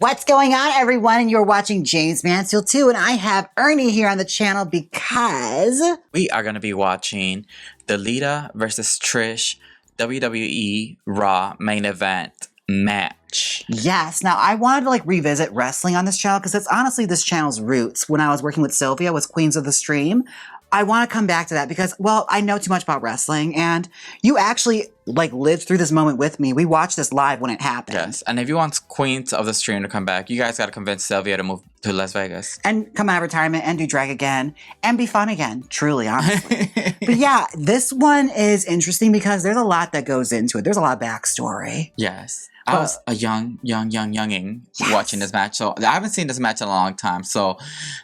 What's going on, everyone? And you're watching Jaymes Mansfield too, and I have Ernie here on the channel because we are going to be watching the Lita versus Trish WWE Raw main event match. Yes. Now, I wanted to revisit wrestling on this channel because it's honestly this channel's roots. When I was working with Sylvia, was Queens of the Stream. I want to come back to that because, well, I know too much about wrestling, and you actually lived through this moment with me. We watched this live when it happened. Yes, and if you want Queens of the Stream to come back, you guys got to convince Sylvia to move to Las Vegas. And come out of retirement and do drag again and be fun again, truly, honestly. But yeah, this one is interesting because there's a lot that goes into it. There's a lot of backstory. Yes. I was a younging watching this match, so I haven't seen this match in a long time, so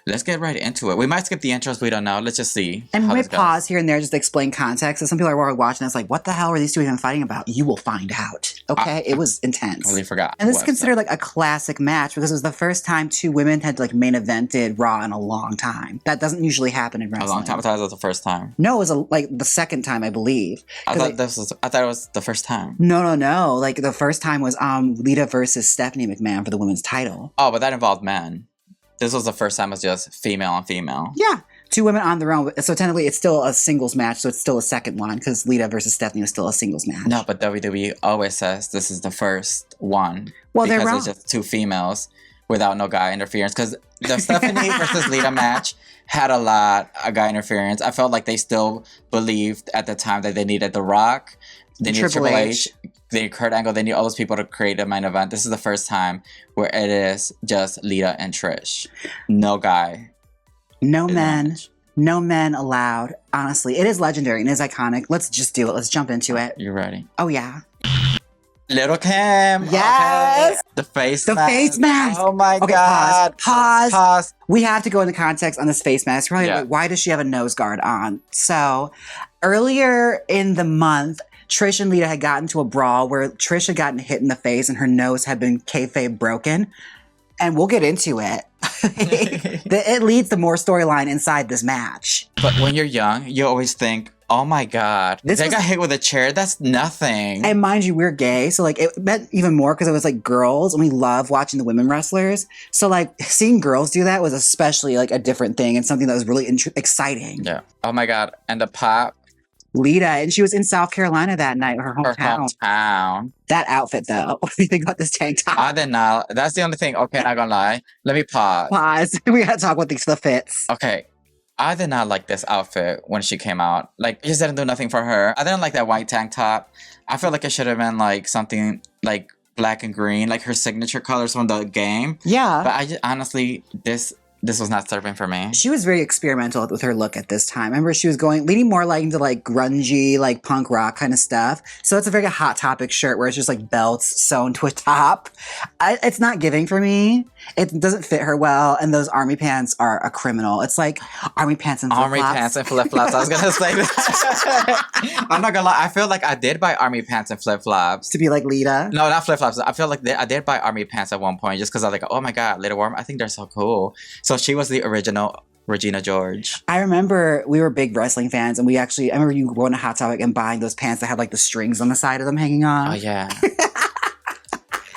let's get right into it. We might skip the intros, we don't know. Let's just see. And we pause here and there just to explain context. So some people are watching this what the hell are these two even fighting about? You will find out. Okay? It was intense. I really forgot. And this is considered a classic match because it was the first time two women had main evented Raw in a long time. That doesn't usually happen in wrestling. A long time? I thought it was the first time. No, it was the second time, I believe. I thought it was the first time. No. The first time was Lita versus Stephanie McMahon for the women's title. Oh, but that involved men. This was the first time it was just female on female. Yeah. Two women on their own. So technically it's still a singles match, so it's still a second one because Lita versus Stephanie was still a singles match. No, but WWE always says this is the first one. Well, they're wrong. Because it's just two females without no guy interference. Because the Stephanie versus Lita match had a lot of guy interference. I felt like they still believed at the time that they needed The Rock. They need Triple H. They need Kurt Angle. They need all those people to create a main event. This is the first time where it is just Lita and Trish. No guy. No men. No men allowed. Honestly, it is legendary and it is iconic. Let's just do it. Let's jump into it. You ready? Oh, yeah. Little Kim. Yes. Okay. The face mask. Oh, my God. Pause. We have to go into context on this face mask. Right? Yeah. Why does she have a nose guard on? So, earlier in the month, Trish and Lita had gotten to a brawl where Trish had gotten hit in the face and her nose had been kayfabe broken. And we'll get into it. It leads to more storyline inside this match. But when you're young, you always think, oh my God, they got hit with a chair. That's nothing. And mind you, we're gay. So it meant even more because it was girls and we love watching the women wrestlers. So seeing girls do that was especially a different thing and something that was really exciting. Yeah. Oh my God. And the pop. Lita, and she was in South Carolina that night, her hometown. Her hometown. That outfit, though. What do you think about this tank top? I did not. That's the only thing. Okay, not gonna lie. Let me pause. We gotta talk about the fits. Okay. I did not like this outfit when she came out. It just didn't do nothing for her. I didn't like that white tank top. I feel like it should have been something black and green, her signature colors from the game. Yeah. But I just honestly, this was not serving for me. She was very experimental with her look at this time. I remember she was leaning more into grungy, punk rock kind of stuff. So it's a very Hot Topic shirt where it's just belts sewn to a top. It's not giving for me. It doesn't fit her well. And those army pants are a criminal. It's army pants and flip-flops. Army pants and flip-flops. I was going to say that. I'm not going to lie. I feel like I did buy army pants and flip-flops. To be like Lita? No, not flip-flops. I feel like I did buy army pants at one point just because I was oh my God, Lita Warm. I think they're so cool. So she was the original Regina George. I remember we were big wrestling fans and I remember you going to Hot Topic and buying those pants that had the strings on the side of them hanging on. Oh yeah.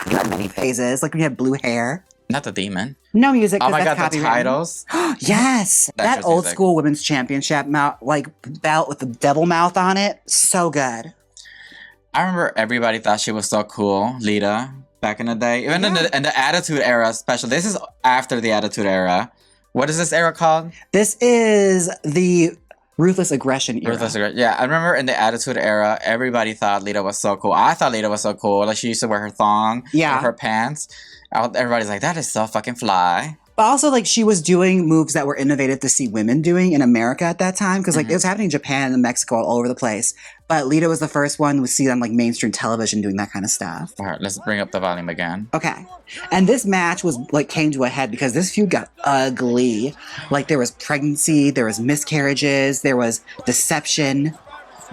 You had many phases. We had blue hair. Not the demon. No music. Oh my God, the titles. Yes. That old school women's championship belt with the devil mouth on it. So good. I remember everybody thought she was so cool, Lita, back in the day. Even in the Attitude Era especially. This is after the Attitude Era. What is this era called? This is the Ruthless Aggression era. Ruthless Aggression. Yeah, I remember in the Attitude Era, everybody thought Lita was so cool. I thought Lita was so cool. She used to wear her thong with her pants. Everybody's that is so fucking fly. But also, she was doing moves that were innovative to see women doing in America at that time. Because, it was happening in Japan and Mexico all over the place. But Lita was the first one to see on, mainstream television doing that kind of stuff. All right, let's bring up the volume again. Okay. And this match was, came to a head because this feud got ugly. There was pregnancy, there was miscarriages, there was deception.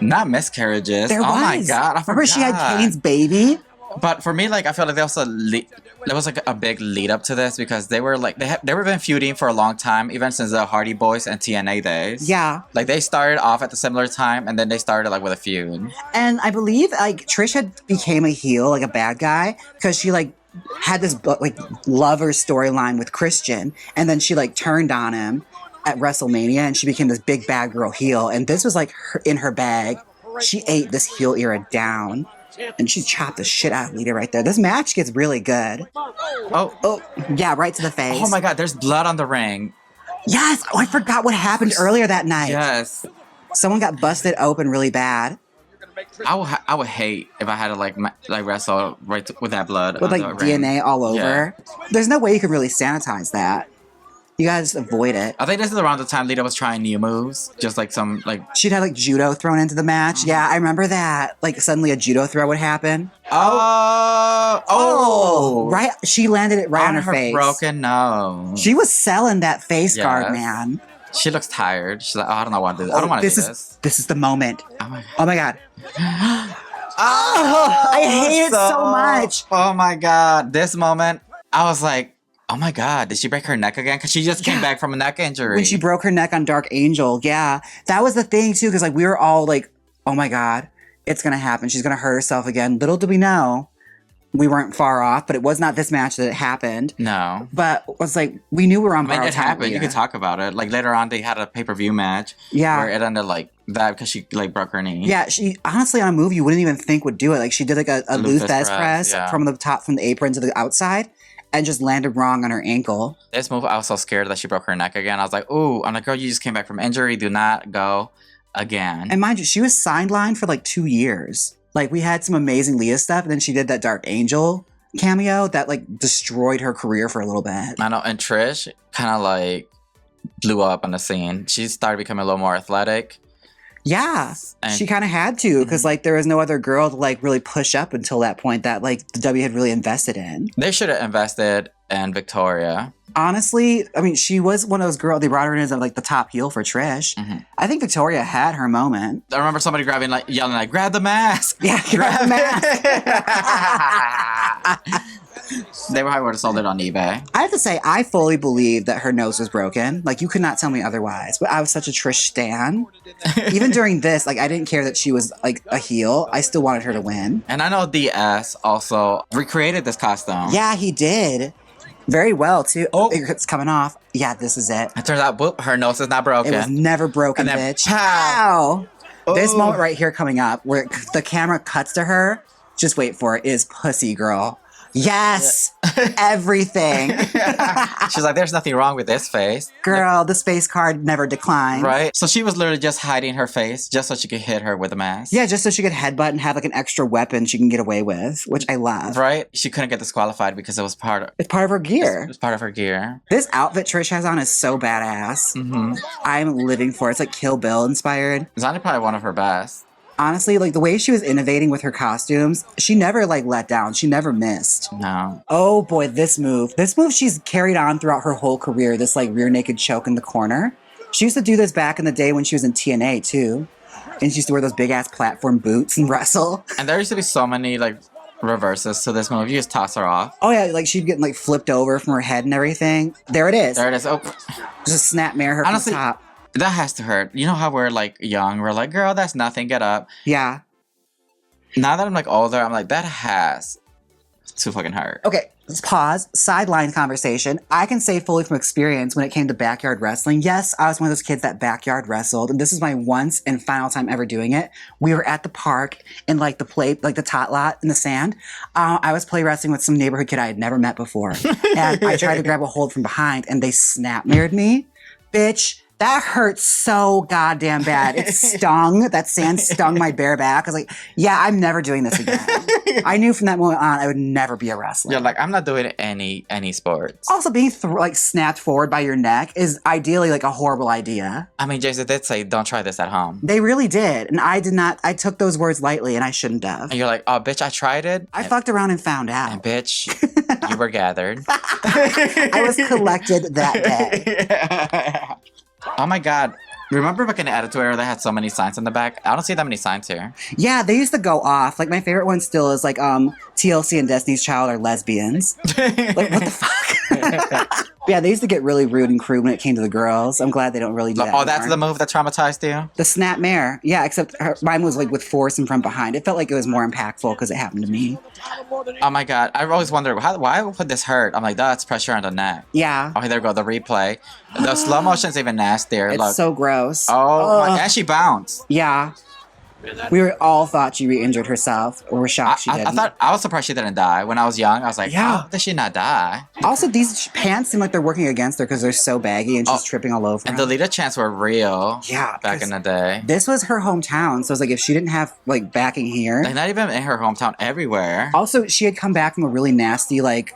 Not miscarriages. There was. Oh, my God, I forgot. Remember she had Kane's baby? But for me, I feel like they also there was a big lead up to this because they were they were been feuding for a long time, even since the Hardy Boys and TNA days. Yeah, they started off at the similar time, and then they started with a feud. And I believe Trish had became a heel, a bad guy, because she had this like lover storyline with Christian, and then she like turned on him at WrestleMania, and she became this big bad girl heel. And this was like in her bag. She ate this heel era down, and she chopped the shit out of Lita right there. This match gets really good. Oh, yeah, right to the face. Oh my God, there's blood on the ring. Yes. Oh, I forgot what happened earlier that night. Yes. Someone got busted open really bad. I would hate if I had to like wrestle with that blood With on like the ring. DNA all over. Yeah. There's no way you could really sanitize that. You gotta just avoid it. I think this is around the time Lita was trying new moves, just like some like. She'd had like judo thrown into the match. Yeah, I remember that. Like suddenly a judo throw would happen. Oh! Right. She landed it right on her face. Broken nose. She was selling that face guard, man. She looks tired. She's like, oh, I don't know what to do. I don't want to do this. This is the moment. Oh my God. I hate it so much. Oh my God. This moment, I was like, oh my God, did she break her neck again? Because she just came back from a neck injury. When she broke her neck on Dark Angel, yeah. That was the thing, too, because like we were all like, oh my God, it's going to happen. She's going to hurt herself again. Little did we know, we weren't far off, but it was not this match that it happened. No. But it was like, we knew we were on borrowed time. It happened. You could talk about it. Like later on, they had a pay-per-view match. Yeah. Where it ended like that because she like broke her knee. Yeah, she honestly on a move you wouldn't even think would do it. Like she did like a Luthez press from the top, from the apron to the outside. And just landed wrong on her ankle. This move, I was so scared that she broke her neck again. I was like, ooh, I'm like, girl, you just came back from injury. Do not go again. And mind you, she was sidelined for like 2 years. Like we had some amazing Lita stuff, and then she did that Dark Angel cameo that like destroyed her career for a little bit. I know, and Trish kind of like blew up on the scene. She started becoming a little more athletic. Yeah, she kind of had to because like there was no other girl to like really push up until that point that like the W had really invested in. They should have invested in Victoria. Honestly, I mean, she was one of those girls. They brought her in as like the top heel for Trish. I think Victoria had her moment. I remember somebody yelling like, "Grab the mask!" Yeah, grab the mask. They probably would have sold it on eBay. I have to say, I fully believe that her nose was broken. Like, you could not tell me otherwise. But I was such a Trish stan. Even during this, like, I didn't care that she was, like, a heel. I still wanted her to win. And I know DS also recreated this costume. Yeah, he did. Very well, too. Oh, it's coming off. Yeah, this is it. It turns out, whoop, her nose is not broken. It was never broken, and then, bitch. Pow! Oh. This moment right here coming up, where the camera cuts to her, just wait for it, is Pussy Girl. Yes! Everything. She's like, there's nothing wrong with this face. Girl, the space card never declined. Right? So she was literally just hiding her face just so she could hit her with a mask. Yeah, just so she could headbutt and have like an extra weapon she can get away with, which I love. Right? She couldn't get disqualified because it was part of... It's part of her gear. It's part of her gear. This outfit Trish has on is so badass. I'm living for it. It's like Kill Bill inspired. It's honestly probably one of her best. Honestly, like the way she was innovating with her costumes, she never like let down. She never missed. No. Oh boy, this move. This move she's carried on throughout her whole career, this like rear naked choke in the corner. She used to do this back in the day when she was in TNA too. And she used to wear those big ass platform boots and wrestle. And there used to be so many like reverses to this move. You just toss her off. Oh yeah, like she'd get like flipped over from her head and everything. There it is. There it is. Oh. Just snap mare her Honestly, from the top. That has to hurt. You know how we're like young? We're like, girl, that's nothing. Get up. Yeah. Now that I'm like older, I'm like, that has to fucking hurt. Okay, let's pause. Sideline conversation. I can say fully from experience when it came to backyard wrestling. Yes, I was one of those kids that backyard wrestled, and this is my once and final time ever doing it. We were at the park in like the play, like the tot lot in the sand. I was play wrestling with some neighborhood kid I had never met before, and I tried to grab a hold from behind, and they snap-mared me, bitch. That hurt so goddamn bad. It stung. That sand stung my bare back. I was like, yeah, I'm never doing this again. I knew from that moment on I would never be a wrestler. Yeah, like I'm not doing any sports. Also, being like snapped forward by your neck is ideally like a horrible idea. I mean, Jason did say, don't try this at home. They really did. And I did not. I took those words lightly and I shouldn't have. And you're like, oh, bitch, I tried it. I fucked around and found out. And bitch, you were gathered. I was collected that day. Oh my God. Remember back in the Attitude Era, they had so many signs in the back? I don't see that many signs here. Yeah, they used to go off. Like, my favorite one still is, like, TLC and Destiny's Child are lesbians. Like, what the fuck? Yeah, they used to get really rude and crude when it came to the girls. I'm glad they don't really do that Oh, that's the anymore. move that traumatized you? The snap mare. Yeah, except mine was like with force and from behind. It felt like it was more impactful because it happened to me. Oh my god. I've always wondered, why would this hurt? I'm like, that's pressure on the neck. Yeah. Okay, there we go, the replay. The slow motion's even nastier. It's Look. so gross. Oh, Ugh. and she bounced. Yeah. We were all thought she re-injured herself, or were shocked she didn't. I was surprised she didn't die. When I was young, I was like, Yeah. how did she not die? Also, these pants seem like they're working against her because they're so baggy and she's tripping all over And them. the Lita chants were real. Yeah, Back in the day. This was her hometown, so it's like if she didn't have like backing here. Like not even in her hometown, everywhere. Also, she had come back from a really nasty like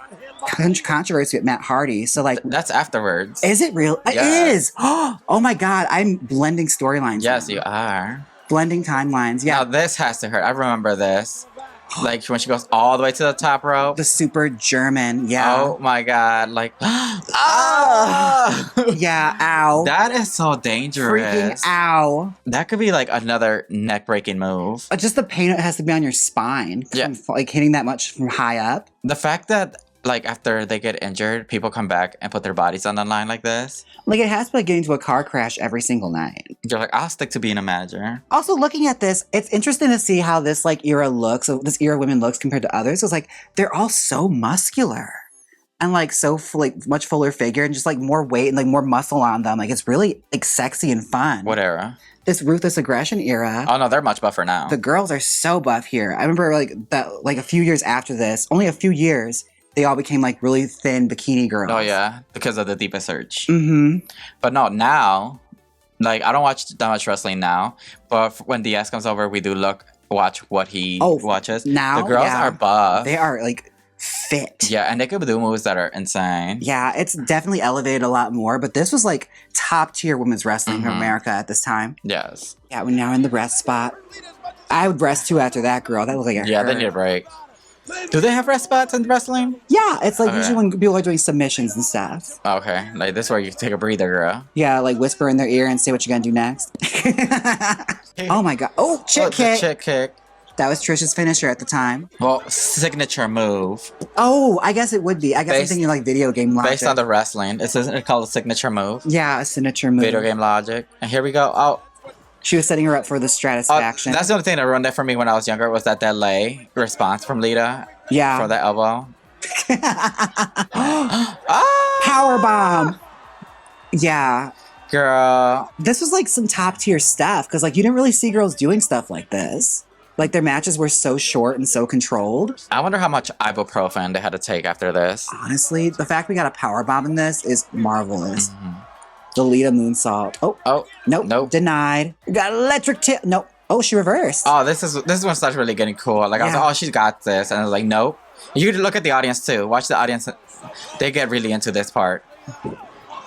controversy with Matt Hardy. So like, That's afterwards. is it real? Yeah. It is. Oh my god, I'm blending storylines. Yes, now. you are. Blending timelines. Yeah. Now this has to hurt. I remember this. Like when she goes all the way to the top rope. The super German. Yeah. Oh my god. Like Yeah. Ow. That is so dangerous. Freaking ow. That could be like another neck breaking move. Just the pain it has to be on your spine. Yeah. From, like hitting that much from high up. The fact that like after they get injured, people come back and put their bodies on the line like this. Like it has to be like getting into a car crash every single night. You're like, I'll stick to being a manager. Also, looking at this, it's interesting to see how this like era looks. So this era of women looks compared to others. It's like they're all so muscular and like so like much fuller figure and just like more weight and like more muscle on them. Like it's really like sexy and fun. What era? This ruthless aggression era. Oh no, they're much buffer now. The girls are so buff here. I remember like that like a few years after this, only a few years, they all became like really thin bikini girls. Oh yeah, because of the Deepa search. Mm-hmm. But no, now, like I don't watch that much wrestling now. But when DS comes over, we do watch what he watches. Now the girls are buff. They are like fit. Yeah, and they could do moves that are insane. Yeah, it's definitely elevated a lot more. But this was like top tier women's wrestling in America at this time. Yes. Yeah, we're now in the breast spot. I would breast too after that girl. That looked like a Yeah, they need a break. Do they have rest spots in wrestling? Yeah, it's like usually when people are doing submissions and stuff. Okay, like this is where you take a breather, girl. Yeah, like whisper in their ear and say what you're gonna do next. Oh my god. Oh, chick kick. Chick kick. That was Trish's finisher at the time. Well, signature move. Oh, I guess it would be. I guess I'm thinking like video game logic. Based on the wrestling. It's called a signature move. Yeah, a signature move. Video game logic. And here we go. Oh. She was setting her up for the Stratus faction. That's the only thing that ruined it for me when I was younger was that delay response from Lita. Yeah. For that elbow. Power bomb. Yeah. Girl. This was like some top tier stuff because like you didn't really see girls doing stuff like this. Like their matches were so short and so controlled. I wonder how much ibuprofen they had to take after this. Honestly, the fact we got a power bomb in this is marvelous. The Lita moonsault. Oh. Nope. Denied. We got electric tip. Nope. Oh, she reversed. Oh, this is when it starts really getting cool. Like I was like, oh, she's got this, and I was like, nope. You could look at the audience too. Watch the audience; they get really into this part.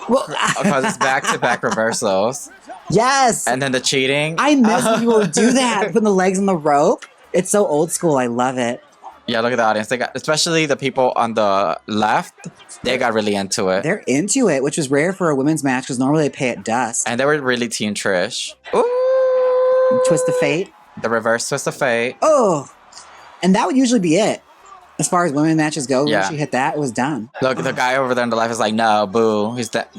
Well, because it's back-to-back reversals. Yes. And then the cheating. I miss when people would do that, putting the legs on the rope. It's so old school. I love it. Yeah, look at the audience. They got, especially the people on the left, they got really into it. They're into it, which is rare for a women's match because normally they pay at dusk. And they were really Team Trish. Ooh. Twist of fate. The reverse twist of fate. Oh. And that would usually be it. As far as women matches go, Yeah. when she hit that, it was done. Look, the guy over there on the left is like, no, boo. He's that.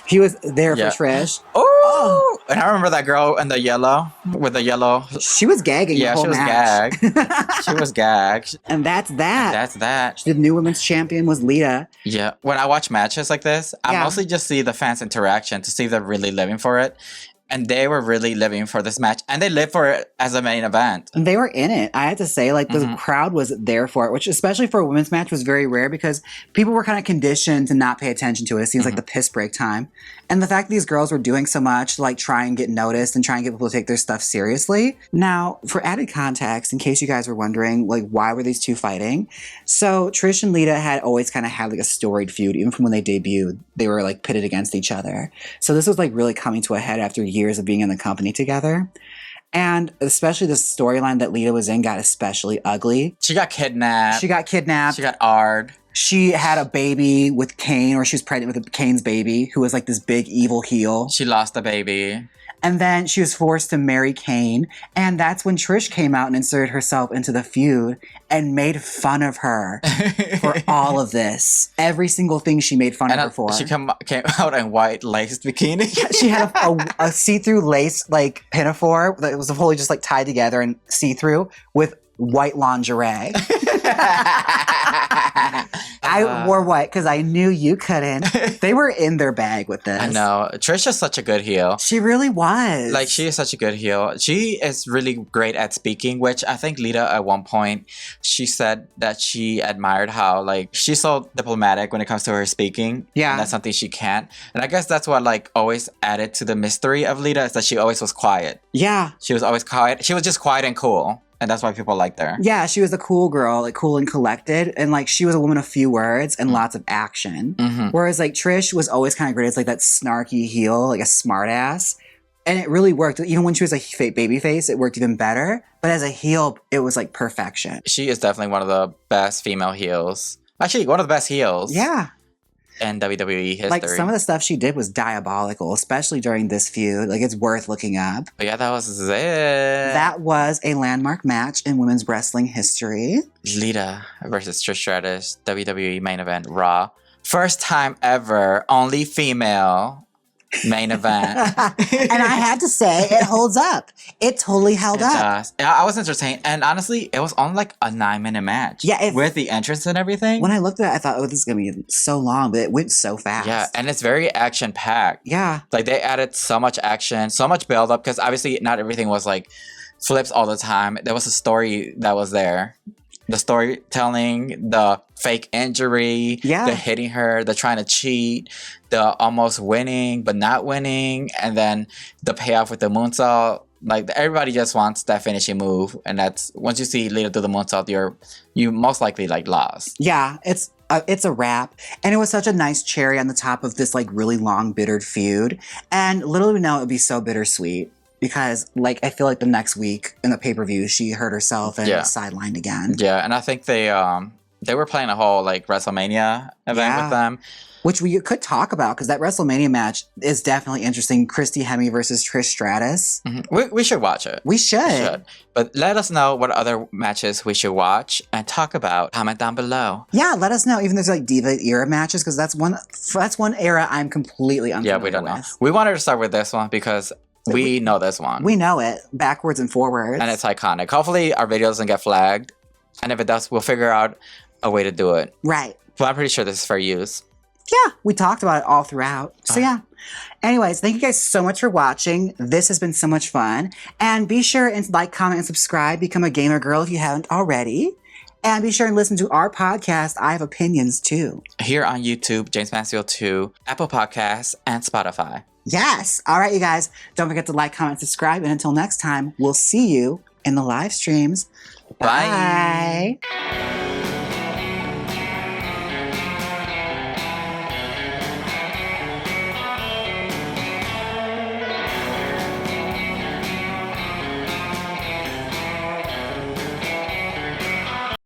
He was there Yeah. for Trish. Oh! And I remember that girl in the yellow, with the yellow. She was gagging the Yeah, whole she was match. gagged. She was gagged. And that's that. That's that. The new women's champion was Lita. Yeah. When I watch matches like this, I Yeah. mostly just see the fans' interaction to see if they're really living for it. And they were really living for this match. And they lived for it as a main event. And they were in it. I had to say, like, the crowd was there for it, which, especially for a women's match, was very rare because people were kind of conditioned to not pay attention to it. It seems like the piss break time. And the fact that these girls were doing so much to, like, try and get noticed and try and get people to take their stuff seriously. Now, for added context, in case you guys were wondering, like, why were these two fighting? So, Trish and Lita had always kind of had, like, a storied feud. Even from when they debuted, they were, like, pitted against each other. So this was, like, really coming to a head after years of being in the company together. And especially the storyline that Lita was in got especially ugly. She got kidnapped. She got kidnapped. She got Ard. She had a baby with Kane, or she was pregnant with Kane's baby, who was like this big evil heel. She lost the baby. And then she was forced to marry Kane. And that's when Trish came out and inserted herself into the feud and made fun of her for all of this. Every single thing she made fun of her for. She came out in white laced bikini. She had a see-through lace like pinafore that was fully just like tied together and see-through with white lingerie. I wore white because I knew you couldn't. They were in their bag with this. I know. Trish is such a good heel. She really was. Like, she is such a good heel. She is really great at speaking, which I think Lita at one point, she said that she admired how, like, she's so diplomatic when it comes to her speaking. Yeah. And that's something she can't. And I guess that's what, like, always added to the mystery of Lita is that she always was quiet. Yeah. She was always quiet. She was just quiet and cool. And that's why people liked her. Yeah, she was a cool girl, like cool and collected. And like she was a woman of few words and lots of action. Mm-hmm. Whereas like Trish was always kind of great as like that snarky heel, like a smart ass. And it really worked. Even when she was a baby face, it worked even better. But as a heel, it was like perfection. She is definitely one of the best female heels. Actually, one of the best heels. Yeah. In WWE history. Like some of the stuff she did was diabolical, especially during this feud. Like it's worth looking up. But yeah, that was it. That was a landmark match in women's wrestling history. Lita versus Trish Stratus, WWE main event, Raw. First time ever, only female main event. And I had to say, it holds up. It totally held up. Does. Yeah, I was entertained. And honestly, it was only like a 9-minute match. Yeah. With the entrance and everything. When I looked at it, I thought, oh, this is going to be so long, but it went so fast. Yeah, and it's very action-packed. Yeah. Like, they added so much action, so much build-up, because obviously not everything was like flips all the time. There was a story that was there. The storytelling, the fake injury, the hitting her, the trying to cheat, the almost winning but not winning, and then the payoff with the moonsault. Like, everybody just wants that finishing move, and that's once you see Lita do the moonsault, you most likely like lost. Yeah, it's a wrap, and it was such a nice cherry on the top of this like really long bittered feud, and little did we know it would be so bittersweet. Because, like, I feel like the next week in the pay-per-view, she hurt herself and was sidelined again. Yeah, and I think they were playing a whole, like, WrestleMania event with them. Which we could talk about, because that WrestleMania match is definitely interesting. Christy Hemme versus Trish Stratus. Mm-hmm. We should watch it. We should. But let us know what other matches we should watch and talk about. Comment down below. Yeah, let us know. Even there's like Diva era matches, because that's one era I'm completely unfamiliar with. Yeah, we don't know. We wanted to start with this one because we know this one. We know it backwards and forwards. And it's iconic. Hopefully our video doesn't get flagged. And if it does, we'll figure out a way to do it. Right. But I'm pretty sure this is for use. Yeah, we talked about it all throughout. So yeah. Anyways, thank you guys so much for watching. This has been so much fun. And be sure and like, comment, and subscribe. Become a gamer girl if you haven't already. And be sure and listen to our podcast, I Have Opinions Too. Here on YouTube, Jaymes Mansfield 2, Apple Podcasts, and Spotify. Yes. All right, you guys. Don't forget to like, comment, subscribe. And until next time, we'll see you in the live streams. Bye. Bye.